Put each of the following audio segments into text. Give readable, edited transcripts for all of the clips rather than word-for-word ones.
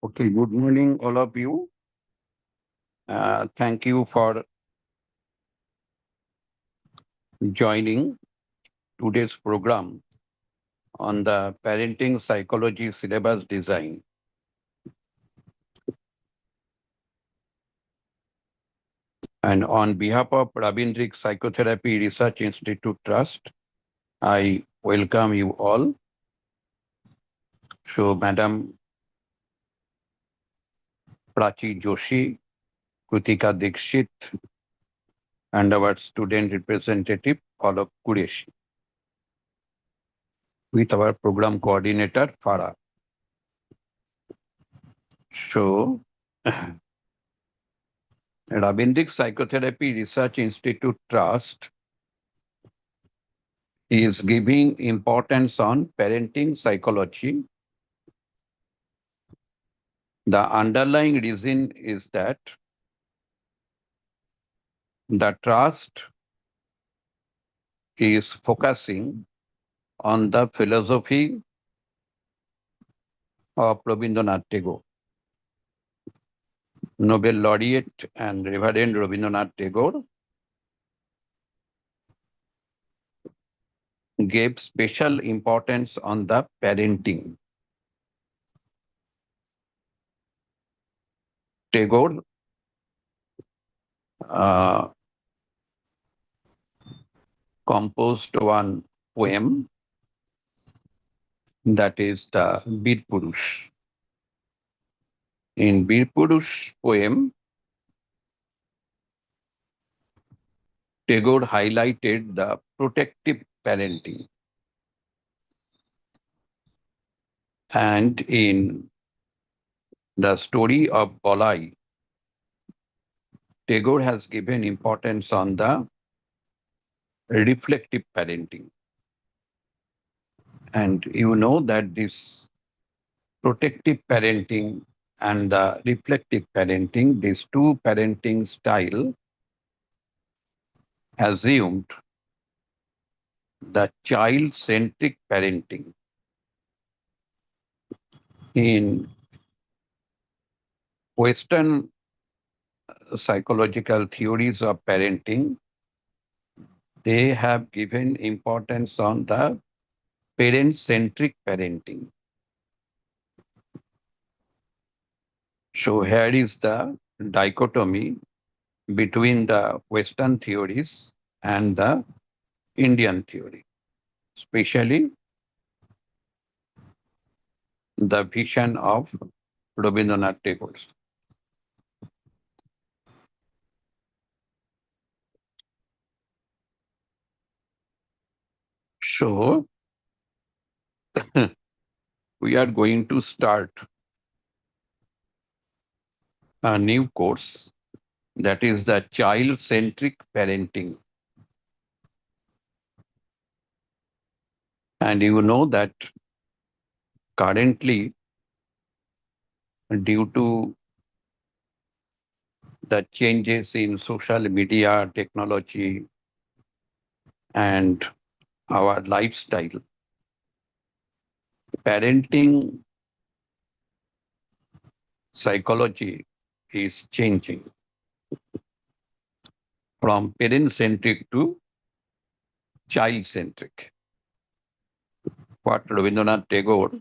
Okay, good morning, all of you. Thank you for joining today's program on the parenting psychology syllabus design. And on behalf of Rabindrik Psychotherapy Research Institute Trust, I welcome you all. So, Madam Prachi Joshi, Kritika Dikshit, and our student representative, Alok Qureshi, with our program coordinator, Farah. So, Rabindrik Psychotherapy Research Institute Trust is giving importance on parenting psychology. The underlying reason is that the trust is focusing on the philosophy of Rabindranath Tagore. Nobel laureate and Reverend Rabindranath Tagore gave special importance on the parenting. Tagore uh, composed one poem, that is the Bir Purush. In Bir Purush poem, Tagore highlighted the protective parenting. And in the story of Bolai, Tagore has given importance on the reflective parenting. And you know that this protective parenting and the reflective parenting, these two parenting style assumed the child-centric parenting. In Western psychological theories of parenting, they have given importance on the parent-centric parenting. So here is the dichotomy between the Western theories and the Indian theory, especially the vision of Rabindranath Tagore. So we are going to start a new course, that is the child-centric parenting. And you know that currently, due to the changes in social media, technology, and our lifestyle, parenting psychology is changing from parent-centric to child-centric. What Rabindranath Tagore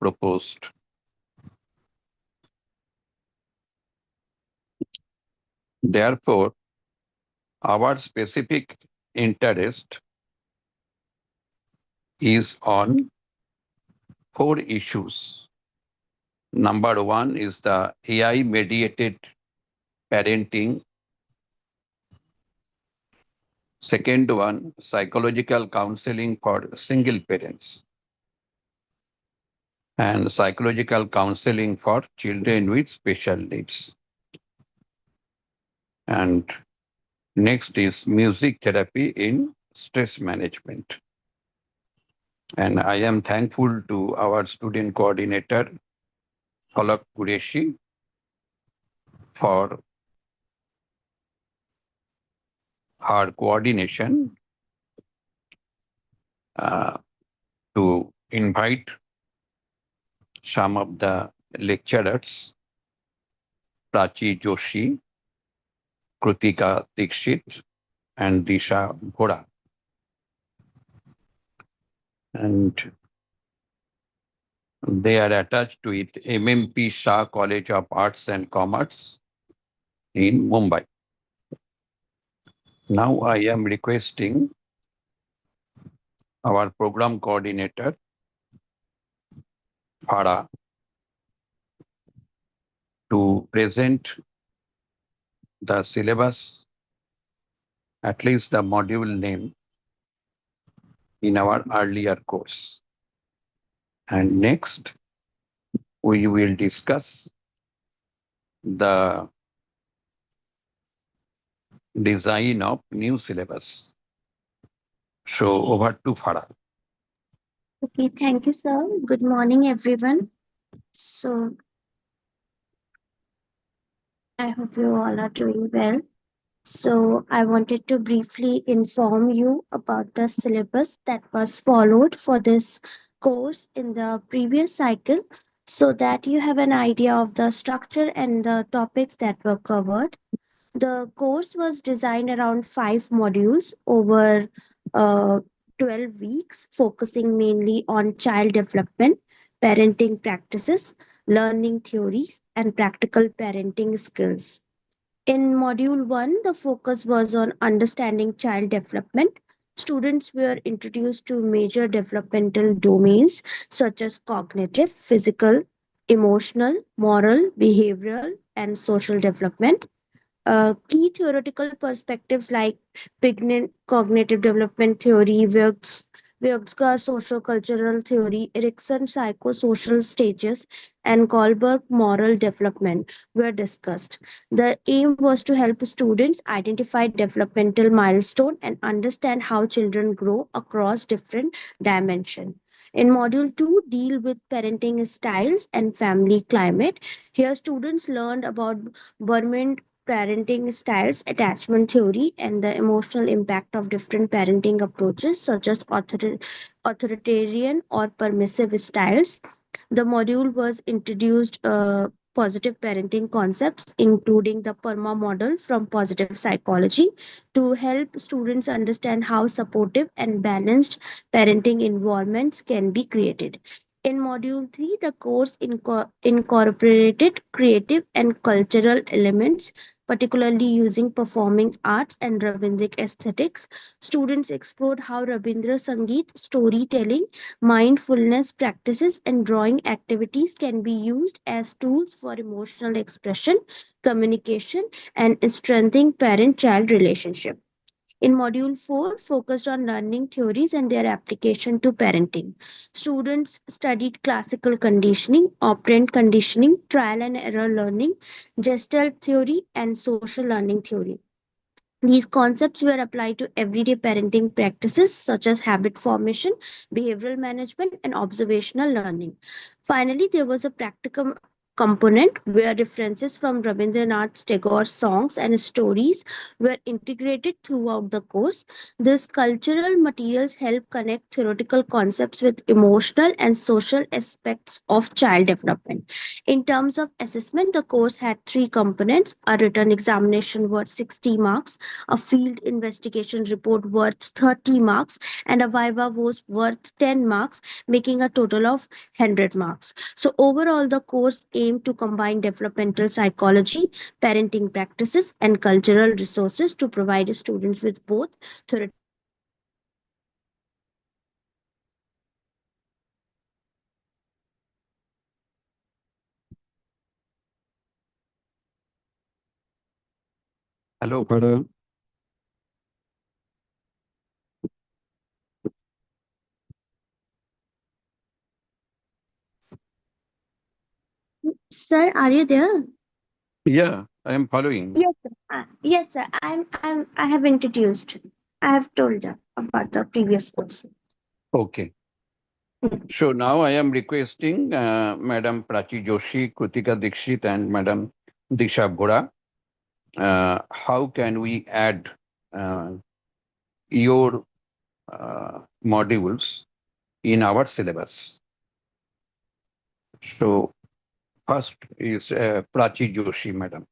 proposed. Therefore, our specific interest is on four issues. Number one is the AI-mediated parenting. Second one, psychological counseling for single parents. And psychological counseling for children with special needs. And next is music therapy in stress management. And I am thankful to our student coordinator, Alok Qureshi, for her coordination to invite some of the lecturers Prachi Joshi, Krutika Dikshit, and Disha Ghoda. And they are attached with MMP Shah College of Arts and Commerce in Mumbai. Now I am requesting our program coordinator, Farah, to present the syllabus, at least the module name in our earlier course. And next, we will discuss the design of new syllabus. So over to Farah. Okay, thank you, sir. Good morning, everyone. So, I hope you all are doing well. So, I wanted to briefly inform you about the syllabus that was followed for this course in the previous cycle so that you have an idea of the structure and the topics that were covered. The course was designed around 5 modules over uh, 12 weeks, focusing mainly on child development, parenting practices, learning theories, and practical parenting skills. In Module 1, the focus was on understanding child development. Students were introduced to major developmental domains such as cognitive, physical, emotional, moral, behavioral, and social development. Key theoretical perspectives like cognitive development theory, Vygotsky socio-cultural theory, Erikson psychosocial stages, and Kohlberg moral development were discussed. The aim was to help students identify developmental milestone and understand how children grow across different dimensions. In Module 2, deal with parenting styles and family climate. Here, students learned about Burman parenting styles, attachment theory, and the emotional impact of different parenting approaches, such as authoritarian or permissive styles. The module was introduced positive parenting concepts, including the PERMA model from positive psychology, to help students understand how supportive and balanced parenting environments can be created. In Module 3, the course incorporated creative and cultural elements, particularly using performing arts and Rabindra's aesthetics. Students explored how Rabindra Sangeet, storytelling, mindfulness practices, and drawing activities can be used as tools for emotional expression, communication, and strengthening parent child relationship. In Module 4, focused on learning theories and their application to parenting. Students studied classical conditioning, operant conditioning, trial and error learning, gestalt theory, and social learning theory. These concepts were applied to everyday parenting practices such as habit formation, behavioral management, and observational learning. Finally, there was a practical component where references from Rabindranath Tagore's songs and stories were integrated throughout the course. These cultural materials help connect theoretical concepts with emotional and social aspects of child development. In terms of assessment, the course had 3 components: a written examination worth 60 marks, a field investigation report worth 30 marks, and a viva was worth 10 marks, making a total of 100 marks. So, overall, the course aimed to combine developmental psychology, parenting practices, and cultural resources to provide students with both theoretical and practical knowledge and skills needed to succeed in parenting. Hello, Farah. Sir, are you there? Yeah, I am following. Yes, sir. Yes, sir. I have introduced. I have told about the previous question. Okay. So now I am requesting Madam Prachi Joshi, Krutika Dikshit, and Madam Disha Ghoda. How can we add uh, your modules in our syllabus? So First is Prachi Joshi, madam.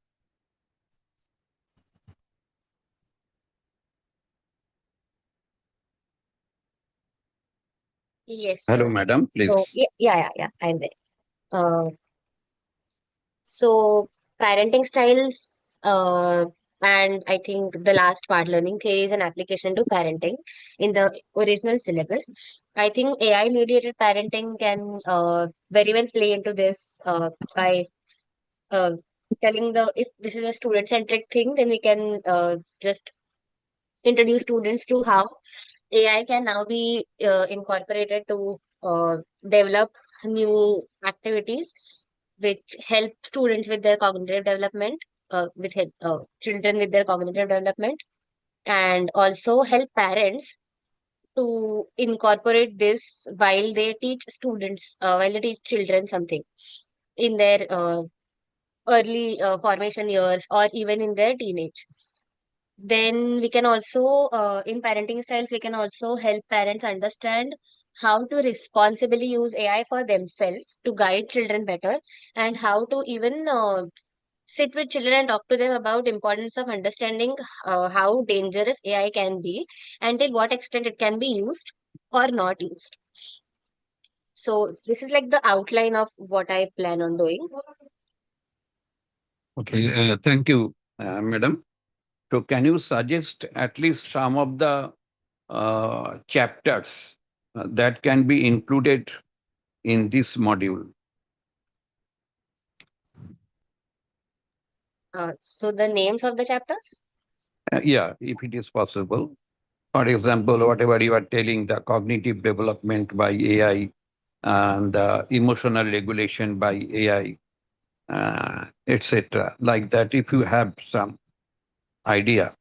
Yes, Hello, sir. madam, So, please. yeah, I'm there. Uh, so parenting styles, and I think the last part, learning theories and application to parenting in the original syllabus. I think AI mediated parenting can very well play into this by uh, telling the if this is a student centric thing, then we can just introduce students to how AI can now be incorporated to develop new activities which help students with their cognitive development, children with their cognitive development, and also help parents to incorporate this while they teach students, while they teach children something in their early formation years or even in their teenage. Then we can also, in parenting styles, we can also help parents understand how to responsibly use AI for themselves to guide children better, and how to even sit with children and talk to them about importance of understanding how dangerous AI can be and till what extent it can be used or not used. So this is like the outline of what I plan on doing. Okay, thank you, madam. So can you suggest at least some of the chapters that can be included in this module? So the names of the chapters? Yeah, if it is possible. For example, whatever you are telling, the cognitive development by AI and the emotional regulation by AI, etc. Like that, if you have some idea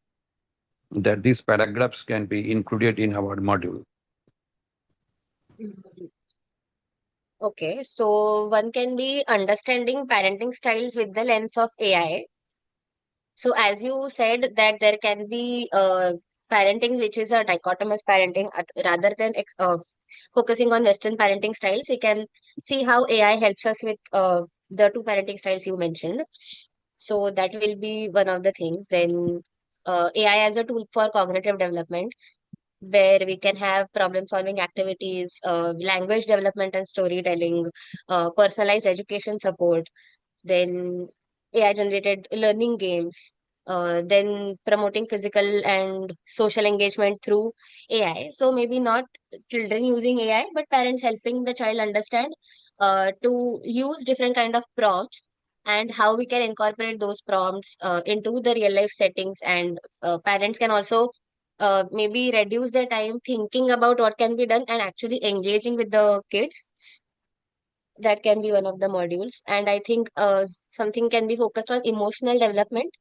that these paragraphs can be included in our module. Mhm. Okay, so one can be understanding parenting styles with the lens of AI. So as you said that there can be parenting which is a dichotomous parenting rather than focusing on Western parenting styles, we can see how AI helps us with the two parenting styles you mentioned. So that will be one of the things. Then AI as a tool for cognitive development, where we can have problem solving activities, language development and storytelling, personalized education support, then AI generated learning games, then promoting physical and social engagement through AI. So maybe not children using AI, but parents helping the child understand to use different kind of prompts and how we can incorporate those prompts into the real life settings. And parents can also maybe reduce their time thinking about what can be done and actually engaging with the kids. That can be one of the modules. And I think something can be focused on emotional development.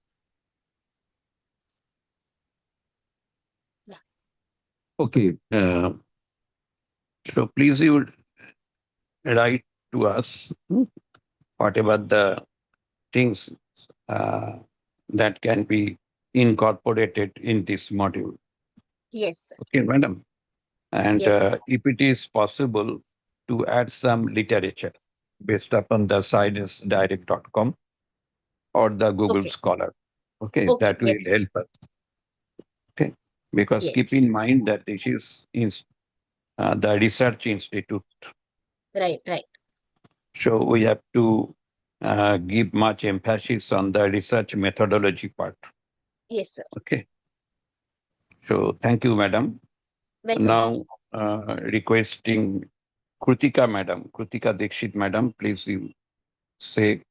Yeah. Okay, so please you write to us whatever the things uh, that can be incorporated in this module. Yes, sir. Okay, madam. And Yes, sir. if it is possible to add some literature based upon the sciencedirect.com or the Google Okay. Scholar. Okay, Okay. that will Yes, sir. help us. Okay, because keep Yes. in mind that this is the research institute, Right, right. so we have to give much emphasis on the research methodology part. Yes, sir. Okay, so thank you, madam. Welcome, sir. Now requesting Krutika Dixit, madam, please you say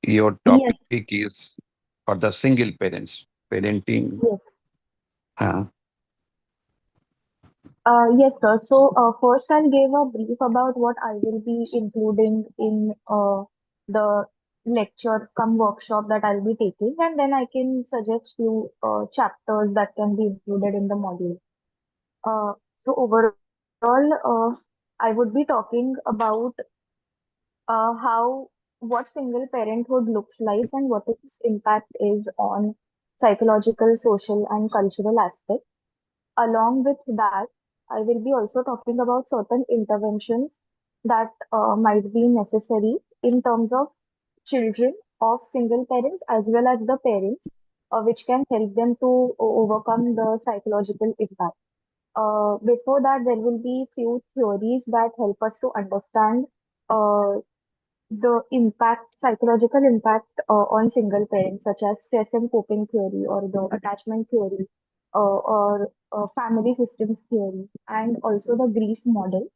your topic Yes, is for the single parents, parenting. yes. Uh, Yes, sir. So, first I'll give a brief about what I will be including in the lecture come workshop that I'll be taking, and then I can suggest few chapters that can be included in the module. So overall, I would be talking about how what single parenthood looks like and what its impact is on psychological, social, and cultural aspects. Along with that, I will be also talking about certain interventions that might be necessary in terms of children of single parents as well as the parents, which can help them to overcome the psychological impact. Before that, there will be few theories that help us to understand uh, the impact, psychological impact on single parents, such as stress and coping theory or the attachment theory or family systems theory, and also the grief model.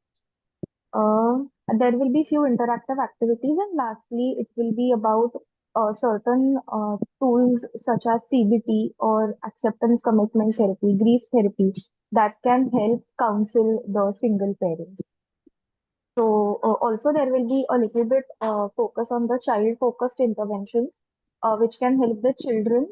Uh, there will be few interactive activities, and lastly, it will be about certain tools such as CBT or acceptance commitment therapy, grief therapy that can help counsel the single parents. So also there will be a little bit focus on the child-focused interventions, which can help the children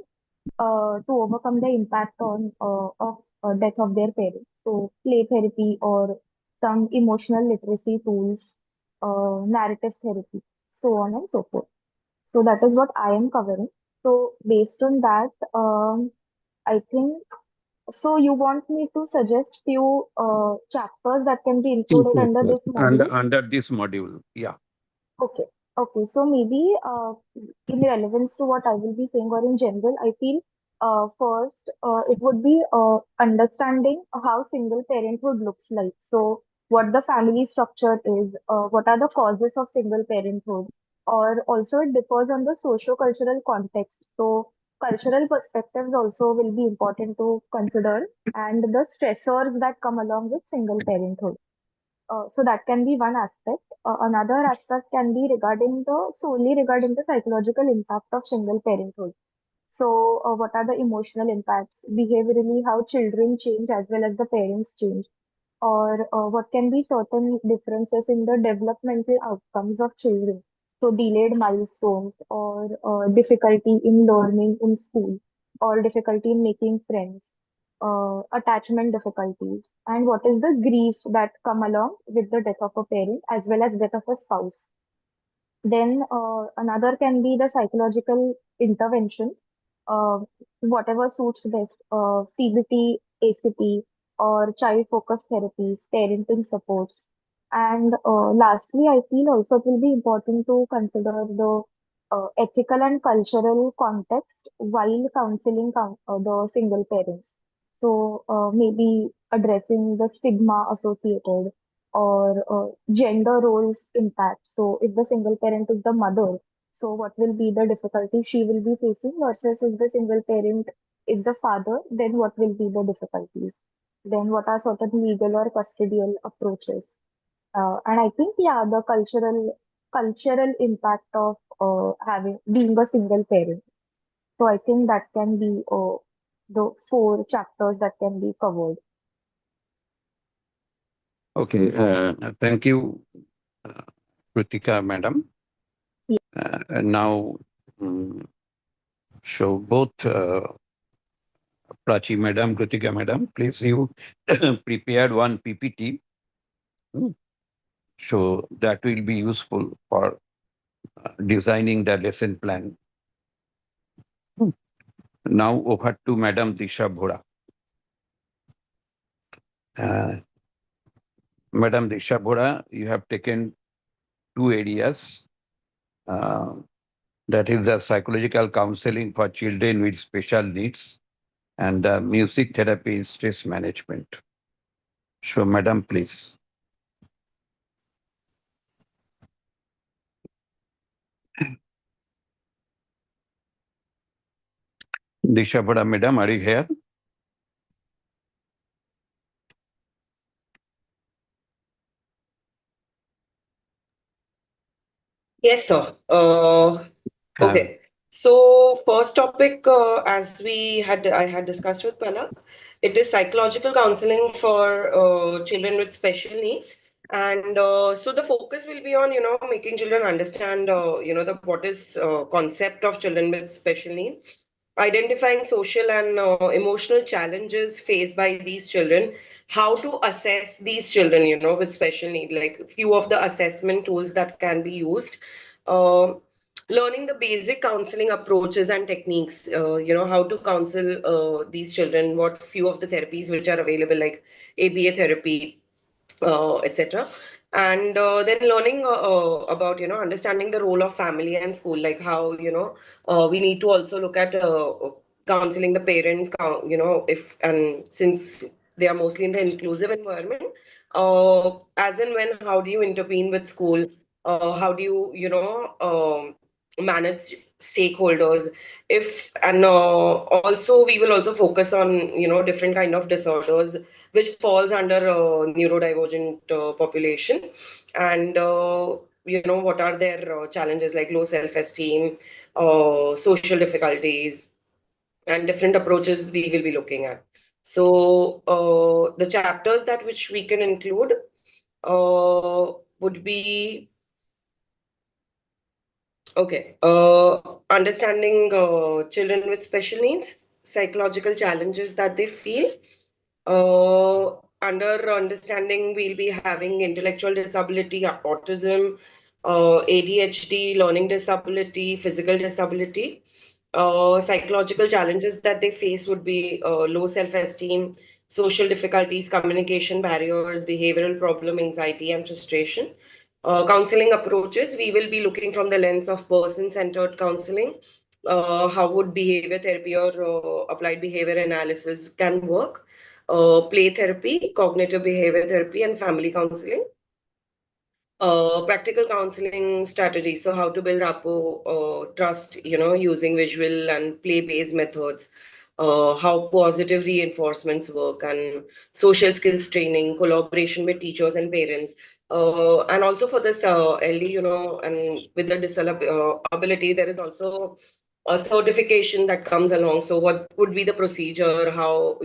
to overcome the impact on of death of their parents. So play therapy or some emotional literacy tools, narrative therapy, so on and so forth. So that is what I am covering. So based on that, I think so. You want me to suggest few chapters that can be included under this module? Under this module, yeah. Okay. Okay. So maybe in relevance to what I will be saying or in general, I feel first it would be understanding how single parenthood looks like. So what the family structure is, what are the causes of single parenthood, or also it differs on the socio-cultural context. So cultural perspectives also will be important to consider and the stressors that come along with single parenthood. So that can be one aspect. Another aspect can be regarding the solely regarding the psychological impact of single parenthood. So, what are the emotional impacts behaviorally, how children change as well as the parents change, or what can be certain differences in the developmental outcomes of children. So, delayed milestones, or difficulty in learning in school, or difficulty in making friends, attachment difficulties, and what is the grief that come along with the death of a parent as well as death of a spouse. Then another can be the psychological interventions, uh, whatever suits best, CBT, ACT, or child-focused therapies, parenting supports. And lastly, I feel also it will be important to consider the ethical and cultural context while counseling the single parents. So maybe addressing the stigma associated or gender roles impact. So if the single parent is the mother, so what will be the difficulty she will be facing versus if the single parent is the father, then what will be the difficulties? Then what are certain legal or custodial approaches? And I think yeah, the cultural impact of having being a single parent. So I think that can be the four chapters that can be covered. Okay. Thank you, uh, Kritika, madam. Yeah. Now, mm, so both Prachi, madam, Kritika, madam, please you prepared one PPT. mm, So that will be useful for designing the lesson plan. Mm. Now over to Madam Disha Bhora. Uh, Madam Disha Bhora, you have taken two areas. Uh, that is the psychological counseling for children with special needs and the music therapy in stress management. So, Madam, please. Disha Bhora, Madam, are you here? Yes, sir. Uh, Okay. So first topic, I had discussed with Palak, it is psychological counseling for children with special need, and so the focus will be on making children understand the what is concept of children with special need, identifying social and emotional challenges faced by these children, how to assess these children with special need, like few of the assessment tools that can be used. Um Learning the basic counseling approaches and techniques, how to counsel these children, what few of the therapies which are available, like ABA therapy, etc. And then learning about, understanding the role of family and school, like how, we need to also look at counseling the parents, if and since they are mostly in the inclusive environment, as and when, how do you intervene with school? How do you, manage stakeholders? If and also we will also focus on, different kind of disorders which falls under neurodivergent population, and what are their challenges, like low self-esteem, social difficulties, and different approaches we will be looking at. So the chapters that which we can include would be, okay, understanding children with special needs, psychological challenges that they feel. Under understanding, we'll be having intellectual disability, autism, ADHD, learning disability, physical disability. Psychological challenges that they face would be low self-esteem, social difficulties, communication barriers, behavioral problem, anxiety, and frustration. Counseling approaches, we will be looking from the lens of person-centered counseling. How would behavior therapy or applied behavior analysis can work? Play therapy, cognitive behavior therapy, and family counseling. Practical counseling strategies. So how to build rapport, trust, using visual and play-based methods. How positive reinforcements work, and social skills training, collaboration with teachers and parents. And also for this LD, and with the disability, there is also a certification that comes along. So what would be the procedure? How,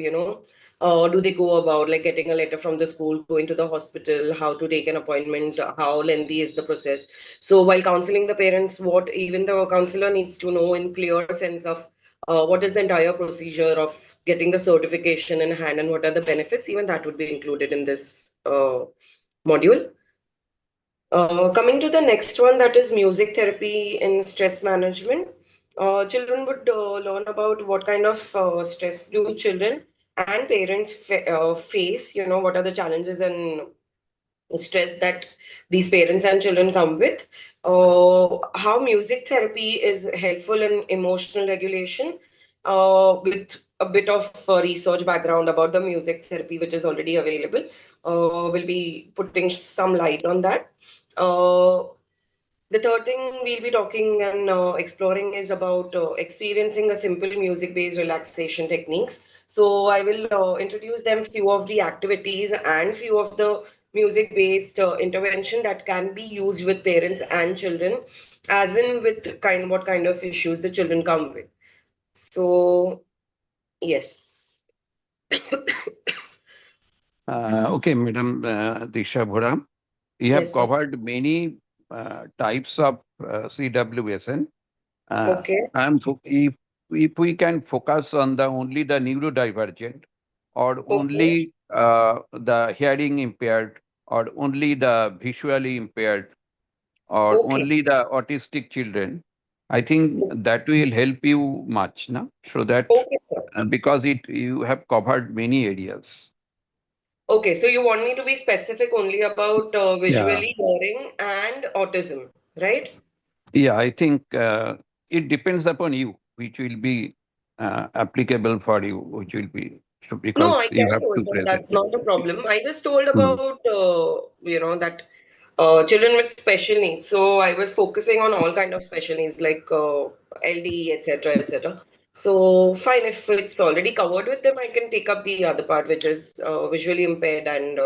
do they go about, like getting a letter from the school, going to the hospital, how to take an appointment, how lengthy is the process? So while counseling the parents, what even the counselor needs to know in clear sense of what is the entire procedure of getting the certification in hand, and what are the benefits, even that would be included in this module. Coming to the next one, that is music therapy in stress management. Children would learn about what kind of stress do children and parents face, what are the challenges and stress that these parents and children come with. How music therapy is helpful in emotional regulation, with a bit of research background about the music therapy, which is already available. We'll be putting some light on that. Uh, the third thing we'll be talking and exploring is about experiencing a simple music-based relaxation techniques. So I will introduce them few of the activities and few of the music-based intervention that can be used with parents and children, as in with what kind of issues the children come with. So yes, Okay, Madam Disha Bhura, you have yes, sir. covered many types of CWSN. Okay, If we can focus on the only the neurodivergent, or okay, only the hearing impaired, or only the visually impaired, or okay. only the autistic children, I think that will help you much, no? So that Okay, sir. because it you have covered many areas. Okay, so you want me to be specific only about Yeah, visually hearing and autism, right? yeah. I think it depends upon you, which will be applicable for you, which will be so No, because I you can have hold to them. present That's it. not a problem. I was told Hmm. about, that children with special needs. So I was focusing on all kind of special needs like LD, etc., etc. So fine, if it's already covered with them, I can take up the other part, which is visually impaired and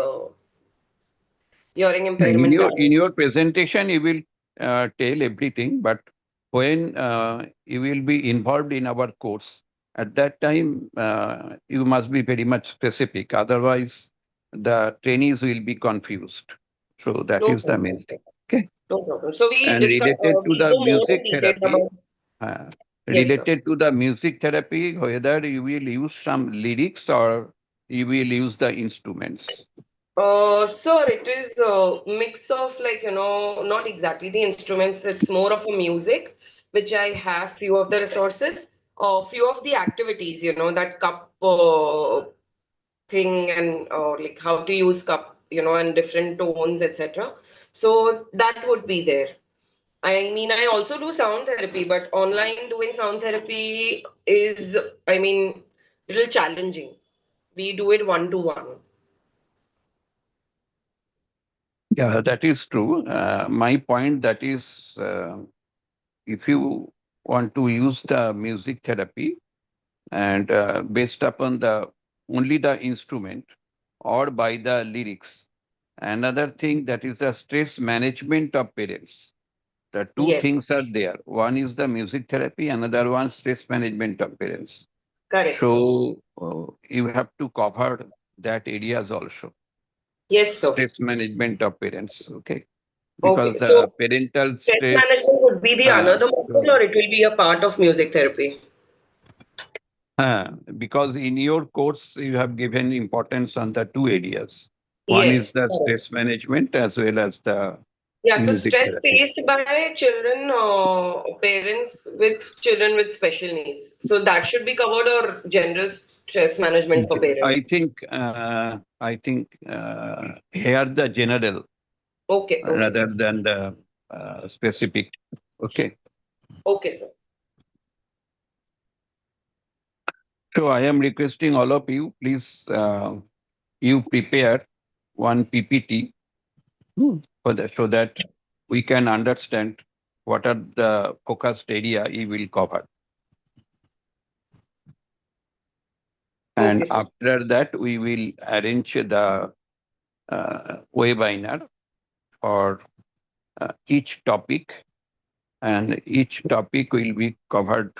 hearing Yeah, impairment. in your presentation, you will tell everything, but when you will be involved in our course, at that time you must be very much specific. Otherwise, the trainees will be confused. So that No is the problem. main thing. Okay. No problem. So we And discuss. related to We the go more in music detail therapy, about. uh, Yes, sir. related to the music therapy, whether you will use some lyrics or you will use the instruments. Sir, it is a mix of, like, not exactly the instruments. It's more of a music, which I have few of the resources, few of the activities, that cup thing, and like how to use cup. and different tones, etc. So that would be there. I mean, I also do sound therapy, but online doing sound therapy is, I mean, little challenging. We do it one to one. Yeah, that is true. My point that is, if you want to use the music therapy and based upon the only the instrument or by the lyrics, another thing that is the stress management of parents. The two Yes, things are there. One is the music therapy, another one stress management of parents. correct, sir. So you have to cover that areas also. Yes, sir. Stress management of parents. Okay, because Okay, the so parental stress stress. management would be the Uh, another module, or it will be a part of music therapy? because in your course you have given importance on the two areas. One is Yes, the correct. stress management as well as the Yeah, so music stress therapy. faced by children, parents with children with special needs. So that should be covered, or general stress management for parents. I think here the general Okay, okay, rather sir. than the specific. Okay. Okay, sir. So I am requesting all of you, please, you prepare one PPT for that so that we can understand what are the focused area you will cover. And Okay, sir. after that, we will arrange the webinar for each topic, and each topic will be covered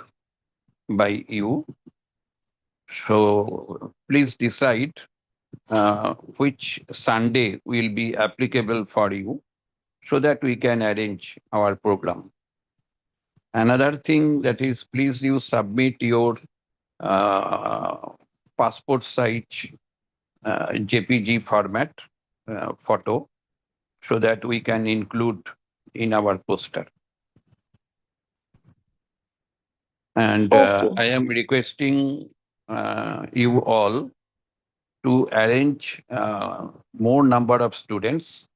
by you. So please decide which Sunday will be applicable for you so that we can arrange our program. Another thing that is, please you submit your uh, passport size JPG format photo so that we can include in our poster. And Okay. I am requesting you all to arrange more number of students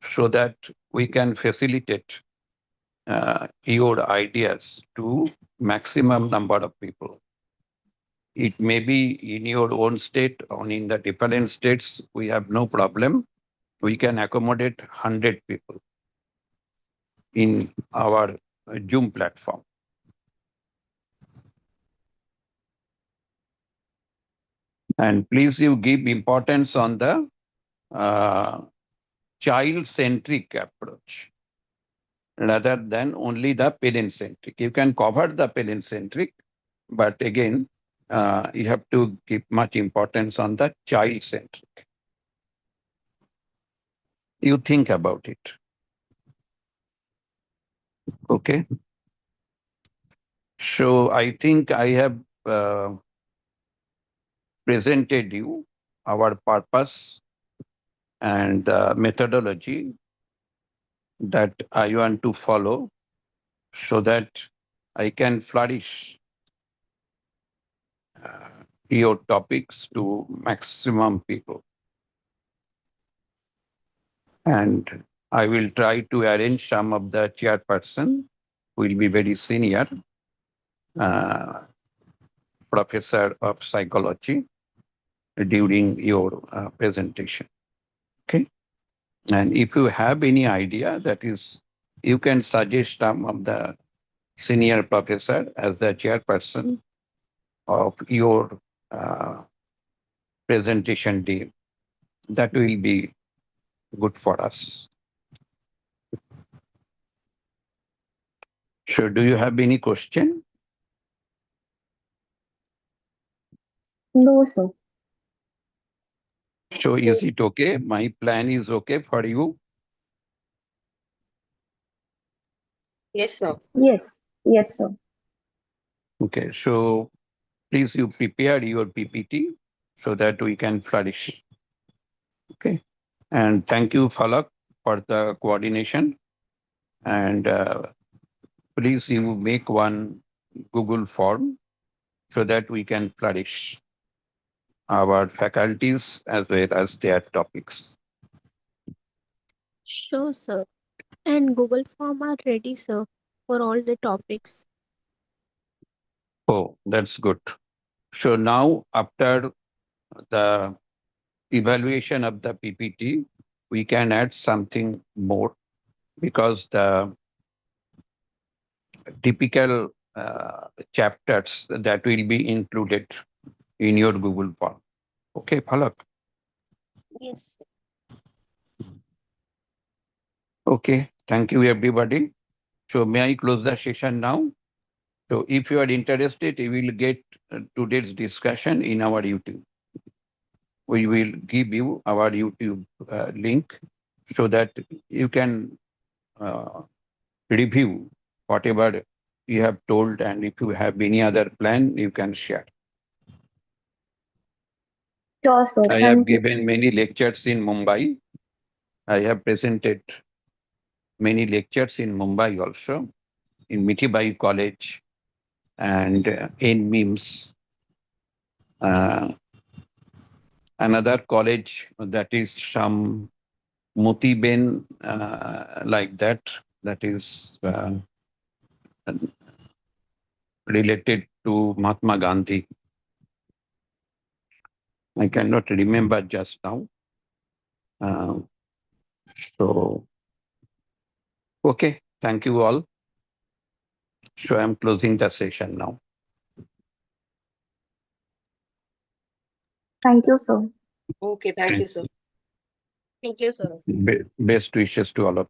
so that we can facilitate your ideas to maximum number of people. It may be in your own state or in the different states, we have no problem. We can accommodate 100 people in our Zoom platform. And please you give importance on the uh, child-centric approach rather than only the parent-centric. You can cover the parent-centric, but again, you have to give much importance on the child-centric. You think about it, okay? So I think I have presented you our purpose and methodology that I want to follow so that I can flourish uh, your topics to maximum people. And I will try to arrange some of the chairperson who will be very senior uh, professor of psychology during your presentation. Okay. And if you have any idea, that is, you can suggest some of the senior professor as the chairperson of your uh, presentation day. That will be good for us. So do you have any question? No, sir. So is it okay? My plan is okay for you? Yes, sir. Yes. Yes, sir. Okay. So please you prepare your PPT so that we can flourish. Okay. And thank you, Falak, for the coordination. And please you make one Google form so that we can flourish our faculties as well as their topics. Sure, sir. And Google Form are ready, sir, for all the topics. Oh, that's good. So now after the evaluation of the PPT, we can add something more because the typical chapters that will be included in your Google Form. Okay, Palak. Yes, sir. Okay, thank you everybody. So may I close the session now? So if you are interested, you will get today's discussion in our YouTube. We will give you our YouTube link so that you can review whatever you have told, and if you have any other plan, you can share. Sure, sir. I have Thank you. given many lectures in Mumbai. I have presented many lectures in Mumbai also, in Mitibai College and in MIMS. Another college that is some Motiben like that, that is related to Mahatma Gandhi. I cannot remember just now. Uh, so, okay, thank you all. So I'm closing the session now. Thank you, sir. Okay, thank you, sir. Thank you, sir. Best wishes to all of